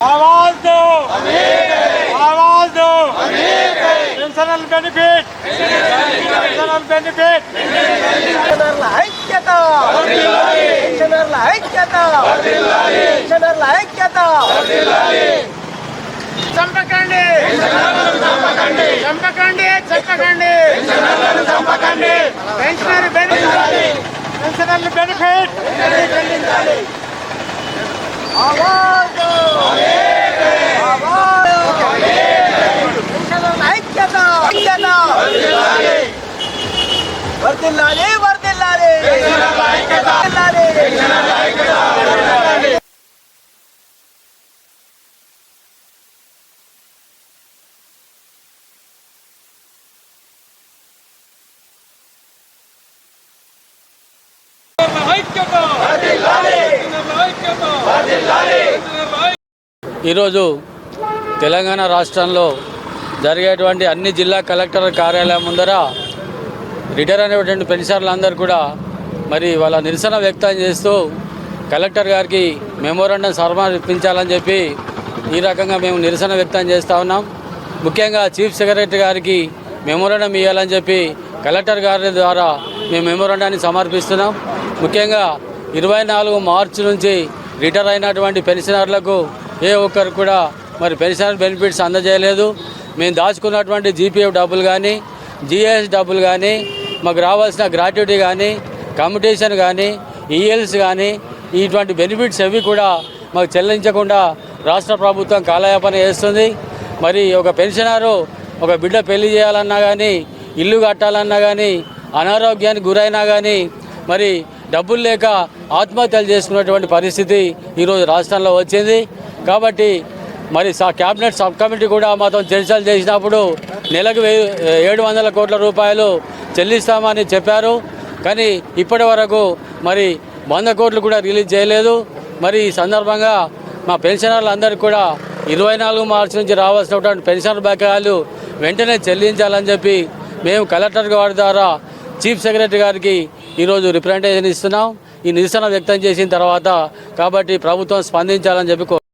आवाज दो, आवाज दो, पेंशनल बेनिफिट, पेंशनल बेनिफिट, पेंशनर्ల ఐక్యత, పెన్షనర్ల ఐక్యత, పెన్షనర్ల ఐక్యత. చంపకండి, చంపకండి, చంపకండి, చంపకండి, pensioner benefit, पेंशनल benefit, Awaaz Awaaz, పెన్షనర్ల ఐక్యత, ఐక్యత. వర్ధిల్లాలి, వర్ధిల్లాలి, వర్ధిల్లాలి. ఈరోజు తెలంగాణ రాష్ట్రంలో జరిగేటువంటి అన్ని జిల్లా కలెక్టర్ కార్యాలయం ముందర రిటైర్ అయినటువంటి పెన్షనర్లందరూ కూడా మరి వాళ్ళ నిరసన వ్యక్తం చేస్తూ కలెక్టర్ గారికి మెమోరాండం సమర్పించాలని చెప్పి ఈ రకంగా మేము నిరసన వ్యక్తం చేస్తూ ఉన్నాం. ముఖ్యంగా చీఫ్ సెక్రటరీ గారికి మెమోరాండం ఇవ్వాలని చెప్పి కలెక్టర్ గారి ద్వారా మేము మెమోరాండాన్ని సమర్పిస్తున్నాం. ముఖ్యంగా 24 మార్చి నుంచి రిటైర్ అయినటువంటి పెన్షనర్లకు ఏ ఒక్కరు కూడా మరి పెన్షనర్ బెనిఫిట్స్ అందజేయలేదు. మేము దాచుకున్నటువంటి జీపీఎఫ్ డబ్బులు కానీ, జిఎస్ డబ్బులు కానీ, మాకు రావాల్సిన గ్రాట్యుటీ కానీ, కమ్యూటేషన్ కానీ, ఈఎల్స్ కానీ ఇటువంటి బెనిఫిట్స్ అవి కూడా మాకు చెల్లించకుండా రాష్ట్ర ప్రభుత్వం కాలయాపన చేస్తుంది. మరి ఒక పెన్షనరు ఒక బిడ్డ పెళ్లి చేయాలన్నా కానీ, ఇల్లు కట్టాలన్నా కానీ, అనారోగ్యానికి గురైనా కానీ మరి డబ్బులు లేక ఆత్మహత్యలు చేసుకున్నటువంటి పరిస్థితి ఈరోజు రాష్ట్రంలో వచ్చింది. కాబట్టి మరి క్యాబినెట్ సబ్ కమిటీ కూడా మాతో చర్చలు చేసినప్పుడు నెలకు 700 కోట్ల రూపాయలు చెల్లిస్తామని చెప్పారు. కానీ ఇప్పటి వరకు మరి 100 కోట్లు కూడా రిలీజ్ చేయలేదు. మరి ఈ సందర్భంగా మా పెన్షనర్లందరికీ కూడా 24 మార్చి నుంచి రావాల్సినటువంటి పెన్షన్ బకాయిలు వెంటనే చెల్లించాలని చెప్పి మేము కలెక్టర్ గారి ద్వారా చీఫ్ సెక్రటరీ గారికి ఈరోజు రిప్రజెంటేషన్ ఇస్తున్నాం. ఈ నిరసన వ్యక్తం చేసిన తర్వాత కాబట్టి ప్రభుత్వం స్పందించాలని చెప్పి